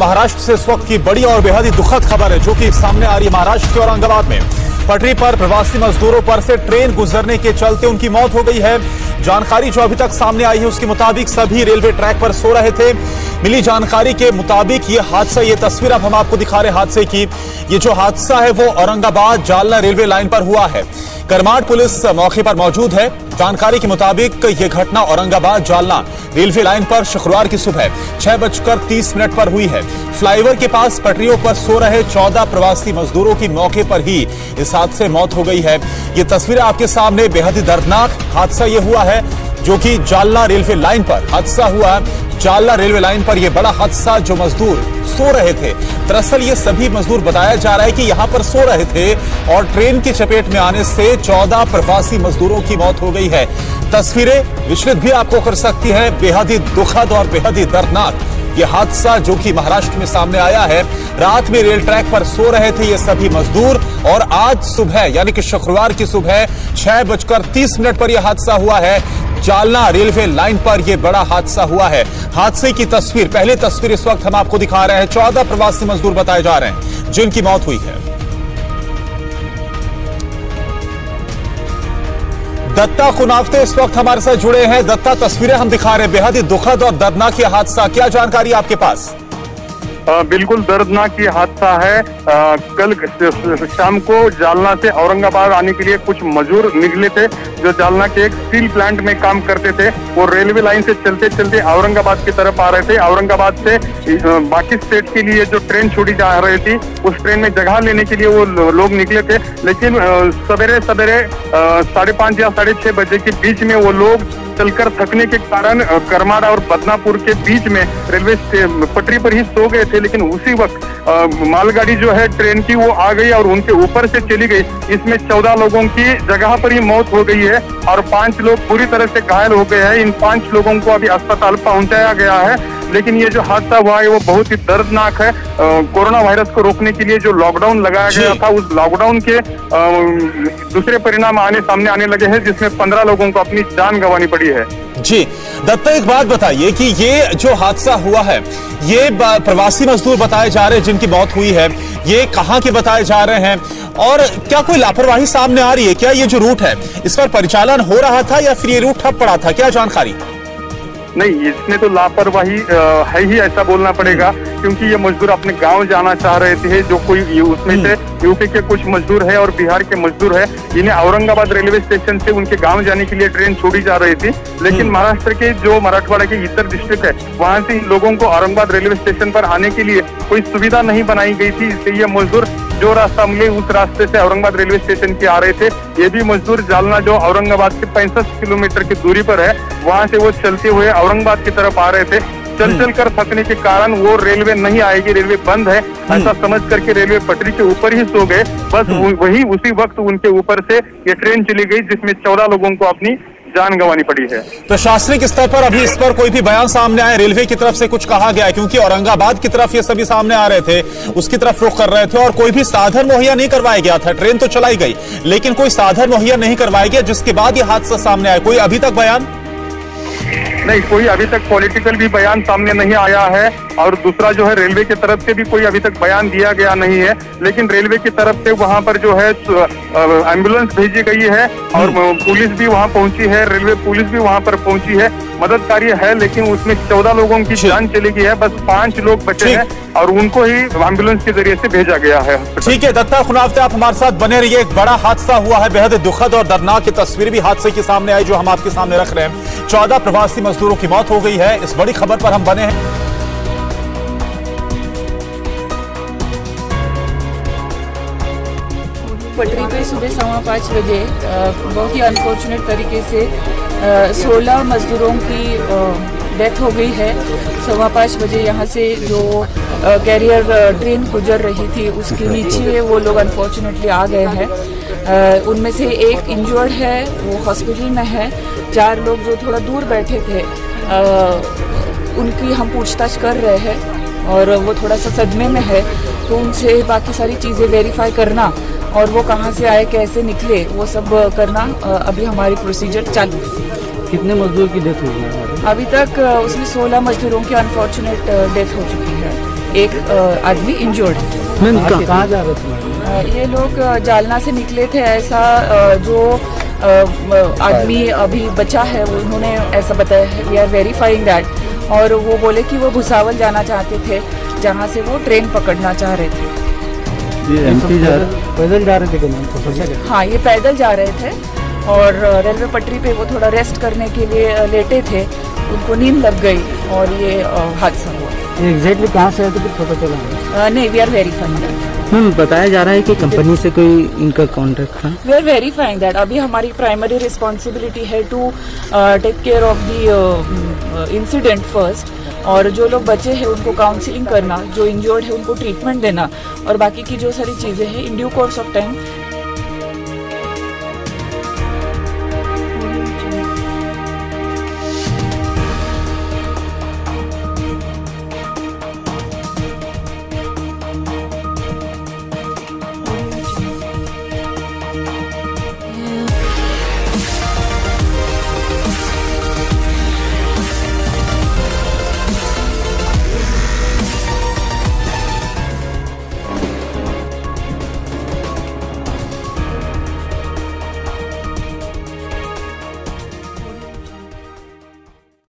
महाराष्ट्र से इस वक्त की बड़ी और बेहद ही दुखद खबर है जो कि सामने आ रही है। महाराष्ट्र के औरंगाबाद में पटरी पर प्रवासी मजदूरों पर से ट्रेन गुजरने के चलते उनकी मौत हो गई है। जानकारी जो अभी तक सामने आई है उसके मुताबिक सभी रेलवे ट्रैक पर सो रहे थे। मिली जानकारी के मुताबिक ये हादसा, ये तस्वीर अब हम आपको दिखा रहे हैं हादसे की। ये जो हादसा है वो औरंगाबाद जालना रेलवे लाइन पर हुआ है। करमाट पुलिस मौके पर मौजूद है। जानकारी के मुताबिक ये घटना औरंगाबाद जालना रेलवे लाइन पर शुक्रवार की सुबह 6:30 पर हुई है। फ्लाईओवर के पास पटरियों पर सो रहे 14 प्रवासी मजदूरों की मौके पर ही इस हादसे में मौत हो गई है। ये तस्वीरें आपके सामने, बेहद ही दर्दनाक हादसा ये हुआ है जो कि जालना रेलवे लाइन पर हादसा हुआ। जालना रेलवे लाइन पर यह बड़ा हादसा, जो मजदूर सो रहे थे, दरअसल ये सभी मजदूर बताया जा रहा है कि यहां पर सो रहे थे और ट्रेन की चपेट में आने से 14 प्रवासी मजदूरों की मौत हो गई है। तस्वीरें विचलित भी आपको कर सकती है। बेहद ही दुखद और बेहद ही दर्दनाक ये हादसा जो कि महाराष्ट्र में सामने आया है। रात में रेल ट्रैक पर सो रहे थे ये सभी मजदूर और आज सुबह यानी कि शुक्रवार की सुबह 6:30 पर यह हादसा हुआ है। जालना रेलवे लाइन पर यह बड़ा हादसा हुआ है। हादसे की तस्वीर, पहले तस्वीर इस वक्त हम आपको दिखा रहे हैं। 14 प्रवासी मजदूर बताए जा रहे हैं जिनकी मौत हुई है। दत्ता कुनावते इस वक्त हमारे साथ जुड़े हैं। दत्ता, तस्वीरें हम दिखा रहे हैं, बेहद ही दुखद और दर्दनाक ये हादसा, क्या जानकारी आपके पास? बिल्कुल दर्दनाक ये हादसा है। कल शाम को जालना से औरंगाबाद आने के लिए कुछ मजदूर निकले थे जो जालना के एक स्टील प्लांट में काम करते थे। वो रेलवे लाइन से चलते चलते औरंगाबाद की तरफ आ रहे थे। औरंगाबाद से बाकी स्टेट के लिए जो ट्रेन छोड़ी जा रही थी उस ट्रेन में जगह लेने के लिए वो लोग निकले थे, लेकिन सवेरे 5:30 या 6:30 बजे के बीच में वो लोग चलकर थकने के कारण करमाड़ा और बदनापुर के बीच में रेलवे पटरी पर ही सो गए थे। लेकिन उसी वक्त मालगाड़ी जो है ट्रेन की वो आ गई और उनके ऊपर से चली गई। इसमें 14 लोगों की जगह पर ही मौत हो गई है और 5 लोग पूरी तरह से घायल हो गए हैं। इन 5 लोगों को अभी अस्पताल पहुंचाया गया है। लेकिन ये जो हादसा हुआ है वो बहुत ही दर्दनाक है। कोरोना वायरस को रोकने के लिए जो लॉकडाउन लगाया गया था उस लॉकडाउन के दूसरे परिणाम सामने आने लगे हैं, जिसमें 15 लोगों को अपनी जान गंवानी पड़ी है। जी दत्ता, एक बात बताइए कि ये जो हादसा हुआ है, ये प्रवासी मजदूर बताए जा रहे हैं जिनकी मौत हुई है, ये कहाँ के बताए जा रहे हैं और क्या कोई लापरवाही सामने आ रही है? क्या ये जो रूट है इस पर परिचालन हो रहा था या फिर ये रूट ठप पड़ा था, क्या जानकारी? नहीं, इसमें तो लापरवाही है ही, ऐसा बोलना पड़ेगा, क्योंकि ये मजदूर अपने गांव जाना चाह रहे थे। जो कोई उसमें से यूपी के कुछ मजदूर है और बिहार के मजदूर है, इन्हें औरंगाबाद रेलवे स्टेशन से उनके गांव जाने के लिए ट्रेन छोड़ी जा रही थी। लेकिन महाराष्ट्र के जो मराठवाड़ा के इतर डिस्ट्रिक्ट है वहां से लोगों को औरंगाबाद रेलवे स्टेशन पर आने के लिए कोई सुविधा नहीं बनाई गई थी, इसलिए ये मजदूर जो रास्ता मिले उस रास्ते से औरंगाबाद रेलवे स्टेशन के आ रहे थे। ये भी मजदूर जालना जो औरंगाबाद से 65 किलोमीटर की दूरी पर है, वहां से वो चलते हुए औरंगाबाद की तरफ आ रहे थे। चल कर थकने के कारण वो रेलवे नहीं आएगी, रेलवे बंद है ऐसा समझ करके रेलवे पटरी के ऊपर ही सो गए। बस वही उसी वक्त उनके ऊपर से ये ट्रेन चली गई जिसमें 14 लोगों को अपनी जान गंवानी पड़ी है। प्रशासनिक स्तर पर अभी इस पर कोई भी बयान सामने आया? रेलवे की तरफ से कुछ कहा गया है? क्योंकि औरंगाबाद की तरफ ये सभी सामने आ रहे थे, उसकी तरफ रुख कर रहे थे और कोई भी साधन मुहैया नहीं करवाया गया था। ट्रेन तो चलाई गई लेकिन कोई साधन मुहैया नहीं करवाया गया, जिसके बाद ये हादसा सामने आया। कोई अभी तक बयान नहीं, कोई अभी तक पॉलिटिकल भी बयान सामने नहीं आया है और दूसरा जो है रेलवे की तरफ से भी कोई अभी तक बयान दिया गया नहीं है। लेकिन रेलवे की तरफ से वहां पर जो है एम्बुलेंस भेजी गई है और पुलिस भी वहां पहुंची है, रेलवे पुलिस भी वहां पर पहुंची है, मदद कार्य है। लेकिन उसमें 14 लोगों की जान चली गई है, बस 5 लोग बचे हैं और उनको ही एम्बुलेंस के जरिए से भेजा गया है। ठीक है दत्ता कुनावते, आप हमारे साथ बने रहिए। एक बड़ा हादसा हुआ है, बेहद दुखद और दर्दनाक तस्वीर भी हादसे के सामने आई जो हम आपके सामने रख रहे हैं। 14 प्रवासी मजदूरों की मौत हो गई है। इस बड़ी खबर पर हम बने हैं। पटरी पे सुबह 5:15 बजे बहुत ही अनफॉर्चुनेट तरीके से 16 मजदूरों की डेथ हो गई है। 5:15 बजे यहाँ से जो कैरियर ट्रेन गुजर रही थी उसके नीचे वो लोग अनफॉर्चुनेटली आ गए हैं। उनमें से एक इंजर्ड है, वो हॉस्पिटल में है। 4 लोग जो थोड़ा दूर बैठे थे उनकी हम पूछताछ कर रहे हैं और वो थोड़ा सा सदमे में है, तो उनसे बाकी सारी चीज़ें वेरीफाई करना और वो कहाँ से आए, कैसे निकले, वो सब करना अभी हमारी प्रोसीजर चालू है। कितने मजदूर की डेथ हुई है? अभी तक उसमें 16 मजदूरों की अनफॉर्चुनेट डेथ हो चुकी है। एक आदमी इंजर्ड है। मैम कहाँ जा रहे थे? ये लोग जालना से निकले थे, ऐसा जो आदमी अभी बचा है वो उन्होंने ऐसा बताया है। We are verifying that. और वो बोले कि वो भुसावल जाना चाहते थे, जहाँ से वो ट्रेन पकड़ना चाह रहे थे। ये एमपी पैदल जा रहे थे क्या? हाँ, ये पैदल जा रहे थे और रेलवे पटरी पे वो थोड़ा रेस्ट करने के लिए लेटे थे, उनको नींद लग गई और ये हादसा हुआ। एग्जैक्टली कहाँ से आए थे, कुछ पता चला? नहीं, we are verifying that. Ma'am बताया जा रहा है कि कंपनी से कोई इनका कॉन्ट्रैक्ट था। We are verifying that. अभी हमारी प्राइमरी रिस्पॉन्सिबिलिटी है to take care of the incident first, और जो लोग बचे हैं उनको काउंसलिंग करना, जो इंजर्ड है उनको ट्रीटमेंट देना, और बाकी की जो सारी चीज़ें हैं in due course of time